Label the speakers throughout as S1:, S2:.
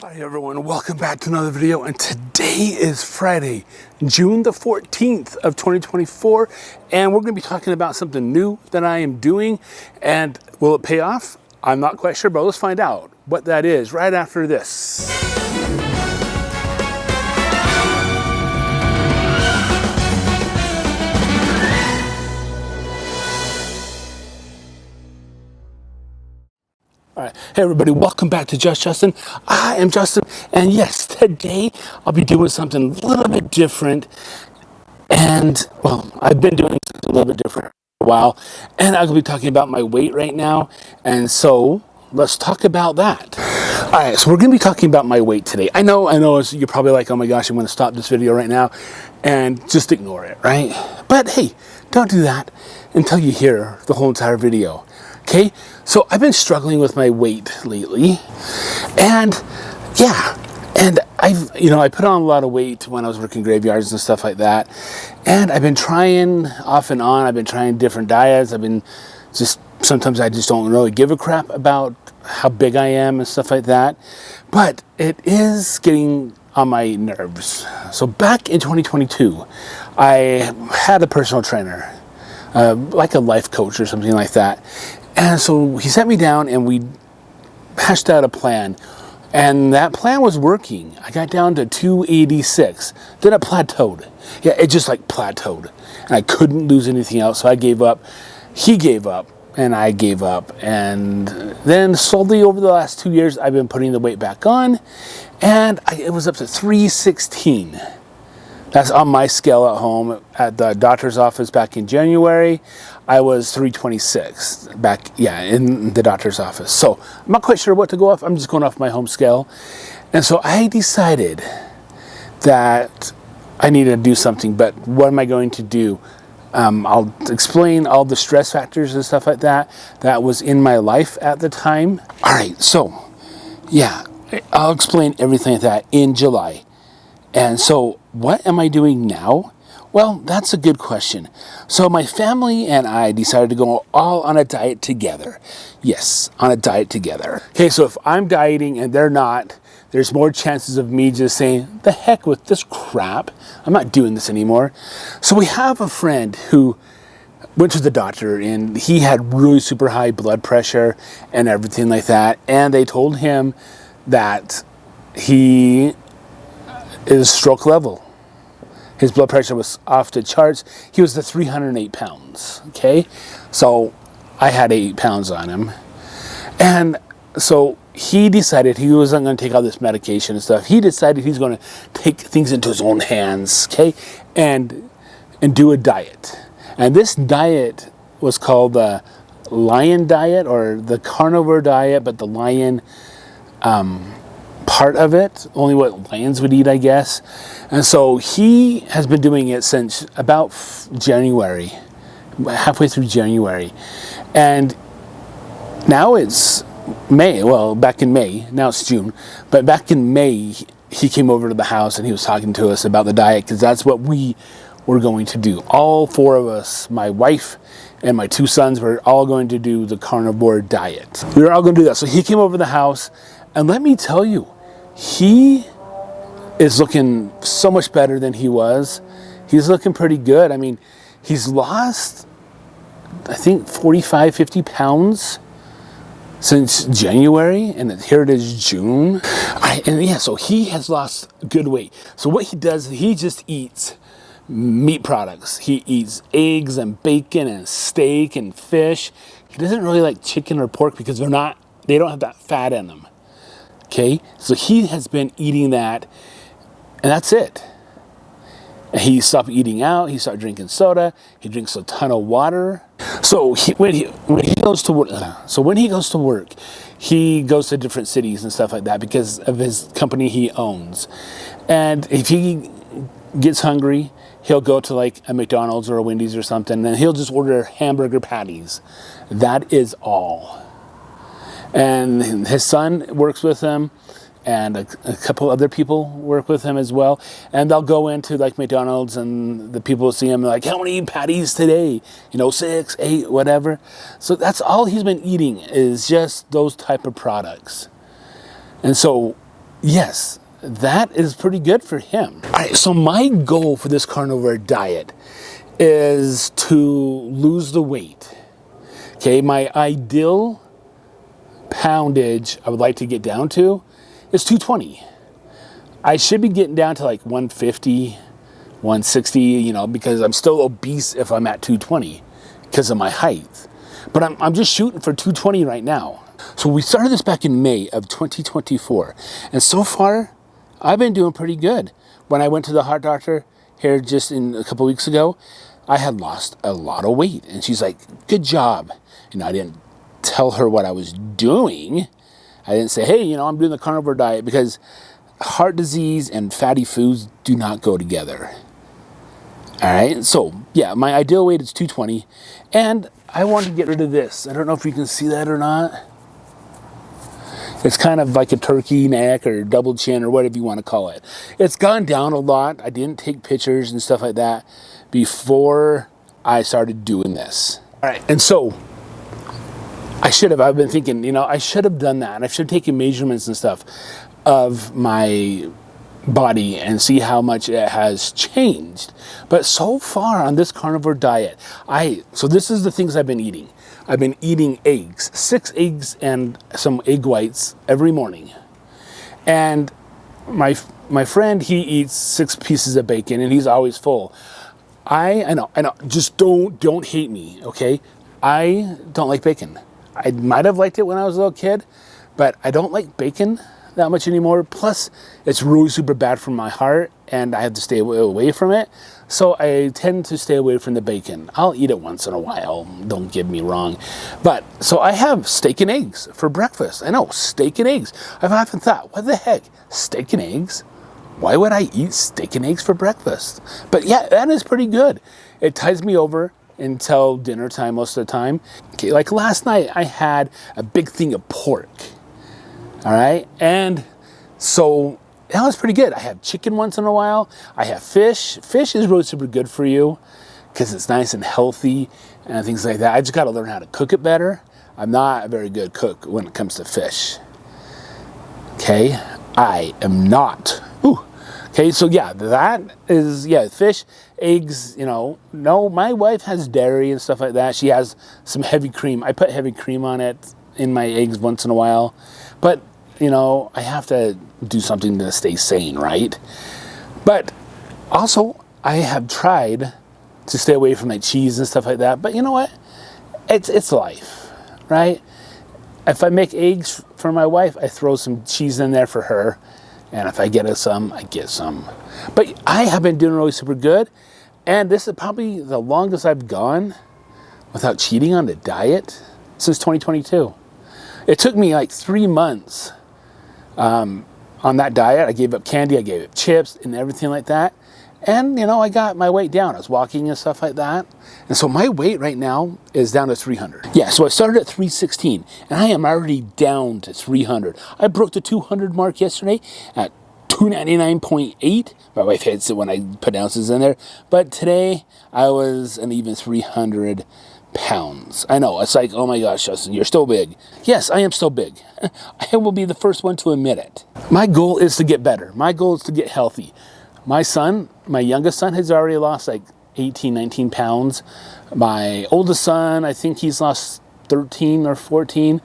S1: Hi everyone, welcome back to another video, and today is Friday, June the 14th of 2024, and we're going to be talking about something new that I am doing, and will it pay off? I'm not quite sure, but let's find out what that is right after this. All right. Hey everybody, welcome back to Just Justin. I am Justin, and yes, today I'll be doing something a little bit different. And well, I've been doing something a little bit different for a while, and I'm gonna be talking about my weight right now. And so let's talk about that. All right, so we're gonna be talking about my weight today. I know, you're probably like, oh my gosh, I'm gonna stop this video right now and just ignore it, right? But hey, don't do that until you hear the whole entire video. Okay, so I've been struggling with my weight lately, and yeah, and I put on a lot of weight when I was working graveyards and stuff like that, and I've been trying off and on. I've been trying different diets. Sometimes I just don't really give a crap about how big I am and stuff like that, but it is getting on my nerves. So back in 2022, I had a personal trainer, like a life coach or something like that. And so he sat me down and we hashed out a plan. And that plan was working. I got down to 286. Then it plateaued. Yeah, it just like plateaued. And I couldn't lose anything else, so I gave up. He gave up, and I gave up. And then slowly over the last 2 years, I've been putting the weight back on. And it was up to 316. That's on my scale at home. At the doctor's office back in January, I was 326 in the doctor's office. So I'm not quite sure what to go off. I'm just going off my home scale. And so I decided that I needed to do something, but what am I going to do? I'll explain all the stress factors and stuff like that was in my life at the time. All right, so yeah, I'll explain everything like that in July. And so what am I doing now? Well, that's a good question. So my family and I decided to go all on a diet together. Yes, on a diet together. Okay, so if I'm dieting and they're not, there's more chances of me just saying, the heck with this crap. I'm not doing this anymore. So we have a friend who went to the doctor and he had really super high blood pressure and everything like that. And they told him that he is stroke level. His blood pressure was off the charts. He was at 308 pounds, okay? So I had 8 pounds on him. And so he decided he wasn't going to take all this medication and stuff. He decided he's going to take things into his own hands, okay? And do a diet. And this diet was called the Lion Diet or the Carnivore Diet, but the Lion part of it, only what lions would eat, I guess. And so he has been doing it since about January, halfway through January. And now it's May. Well, back in May, now it's June, but back in May, he came over to the house and he was talking to us about the diet because that's what we were going to do. All four of us, my wife and my 2 sons, were all going to do the carnivore diet. We were all going to do that. So he came over to the house, and let me tell you, he is looking so much better than he was. He's looking pretty good. I mean, he's lost, I think, 45, 50 pounds since January, and here it is June. So he has lost good weight. So what he does, he just eats meat products. He eats eggs and bacon and steak and fish. He doesn't really like chicken or pork because they don't have that fat in them. Okay, so he has been eating that, and that's it. And he stopped eating out. He started drinking soda. He drinks a ton of water. So when he goes to work, he goes to different cities and stuff like that because of his company he owns. And if he gets hungry, he'll go to like a McDonald's or a Wendy's or something, and he'll just order hamburger patties. That is all. And his son works with him, and a couple other people work with him as well. And they'll go into like McDonald's, and the people will see him like, how many patties today? 6, 8, whatever. So that's all he's been eating is just those type of products. And so yes, that is pretty good for him. All right, so my goal for this carnivore diet is to lose the weight. Okay, my ideal poundage I would like to get down to is 220. I should be getting down to like 150, 160, you know, because I'm still obese if I'm at 220 because of my height. But I'm just shooting for 220 right now. So we started this back in May of 2024. And so far, I've been doing pretty good. When I went to the heart doctor here just in a couple weeks ago, I had lost a lot of weight. And she's like, good job. You know, I didn't tell her what I was doing. I didn't say, hey, you know, I'm doing the carnivore diet, because heart disease and fatty foods do not go together. All right, so yeah, my ideal weight is 220, and I want to get rid of this. I don't know if you can see that or not. It's kind of like a turkey neck or double chin or whatever you want to call it. It's gone down a lot. I didn't take pictures and stuff like that before I started doing this. All right, and so I've been thinking, you know, I should have done that. I should have taken measurements and stuff of my body and see how much it has changed. But so far on this carnivore diet, so this is the things I've been eating. I've been eating eggs, 6 eggs and some egg whites every morning. And my friend, he eats 6 pieces of bacon and he's always full. I know, just don't hate me, okay? I don't like bacon. I might have liked it when I was a little kid, but I don't like bacon that much anymore. Plus, it's really super bad for my heart, and I have to stay away from it. So I tend to stay away from the bacon. I'll eat it once in a while, don't get me wrong. But, so I have steak and eggs for breakfast. I know, steak and eggs. I've often thought, what the heck, steak and eggs? Why would I eat steak and eggs for breakfast? But yeah, that is pretty good. It ties me over until dinner time most of the time. Okay, like last night, I had a big thing of pork. All right, and so that was pretty good. I have chicken once in a while. I have fish. Fish is really super good for you because it's nice and healthy and things like that. I just got to learn how to cook it better. I'm not a very good cook when it comes to fish. Okay, I am not. Ooh. Okay, so yeah, that is, yeah, fish, eggs, you know. No, my wife has dairy and stuff like that. She has some heavy cream. I put heavy cream on it in my eggs once in a while. But, you know, I have to do something to stay sane, right? But also, I have tried to stay away from like cheese and stuff like that. But you know what? It's life, right? If I make eggs for my wife, I throw some cheese in there for her. And if I get some, I get some. But I have been doing really super good. And this is probably the longest I've gone without cheating on the diet since 2022. It took me like 3 months on that diet. I gave up candy, I gave up chips and everything like that. And, you know, I got my weight down. I was walking and stuff like that. And so my weight right now is down to 300. Yeah, so I started at 316, and I am already down to 300. I broke the 200 mark yesterday at 299.8. My wife hates it when I put ounces in there. But today, I was an even 300 pounds. I know, it's like, oh my gosh, Justin, you're still big. Yes, I am still big. I will be the first one to admit it. My goal is to get better. My goal is to get healthy. My son, my youngest son, has already lost like 18, 19 pounds. My oldest son, I think he's lost 13 or 14.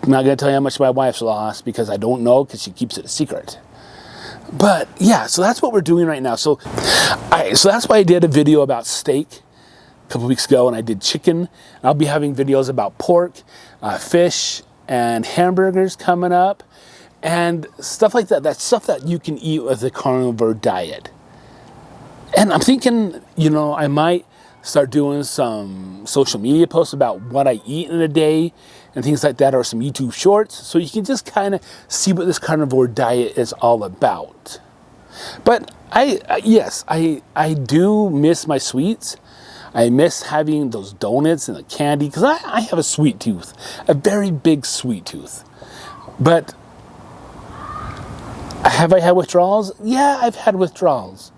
S1: I'm not going to tell you how much my wife's lost because I don't know, because she keeps it a secret. But yeah, so that's what we're doing right now. So that's why I did a video about steak a couple weeks ago, and I did chicken. I'll be having videos about pork, fish, and hamburgers coming up. And stuff like that. That's stuff that you can eat with the carnivore diet. And I'm thinking, you know, I might start doing some social media posts about what I eat in a day and things like that, or some YouTube shorts, so you can just kind of see what this carnivore diet is all about. But yes, I do miss my sweets. I miss having those donuts and the candy, because I have a sweet tooth, a very big sweet tooth. But have I had withdrawals? Yeah, I've had withdrawals.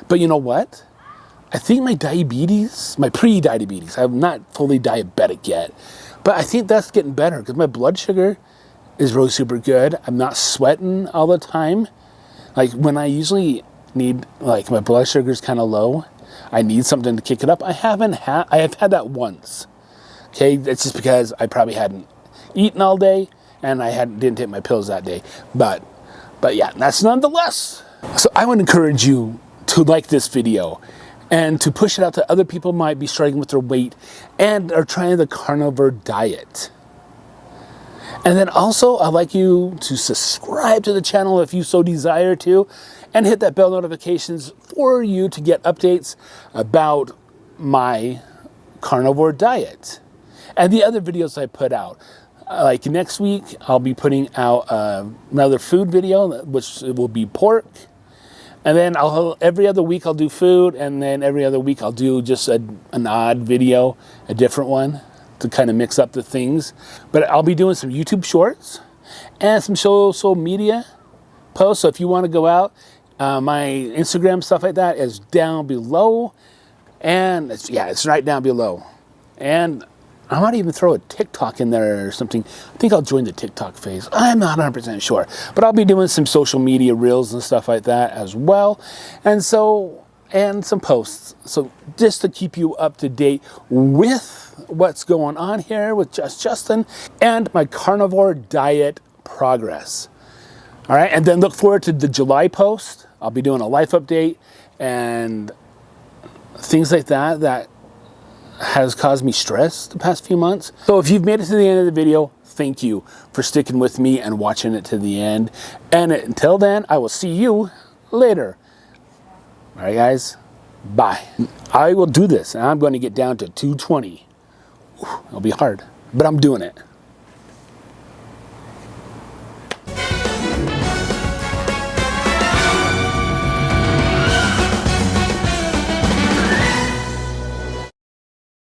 S1: But you know what? I think my diabetes, my pre-diabetes, I'm not fully diabetic yet, but I think that's getting better because my blood sugar is really super good. I'm not sweating all the time. Like when I usually need, like my blood sugar's kind of low, I need something to kick it up. I have had that once. Okay, that's just because I probably hadn't eaten all day and I didn't take my pills that day. But yeah, that's nonetheless. So I would encourage you to like this video and to push it out to other people who might be struggling with their weight and are trying the carnivore diet. And then also, I'd like you to subscribe to the channel if you so desire to, and hit that bell notifications for you to get updates about my carnivore diet and the other videos I put out. Like next week, I'll be putting out another food video, which will be pork. And then every other week I'll do food, and then every other week I'll do just an odd video, a different one, to kind of mix up the things. But I'll be doing some YouTube shorts and some social media posts. So if you want to go out, my Instagram, stuff like that, is down below. And it's right down below. And I might even throw a TikTok in there or something. I think I'll join the TikTok phase. I'm not 100% sure. But I'll be doing some social media reels and stuff like that as well. And some posts. So just to keep you up to date with what's going on here with Just Justin and my carnivore diet progress. All right, and then look forward to the July post. I'll be doing a life update and things like that has caused me stress the past few months. So if you've made it to the end of the video, thank you for sticking with me and watching it to the end. And until then, I will see you later. All right, guys, bye. I will do this, and I'm going to get down to 220. It'll be hard, but I'm doing it.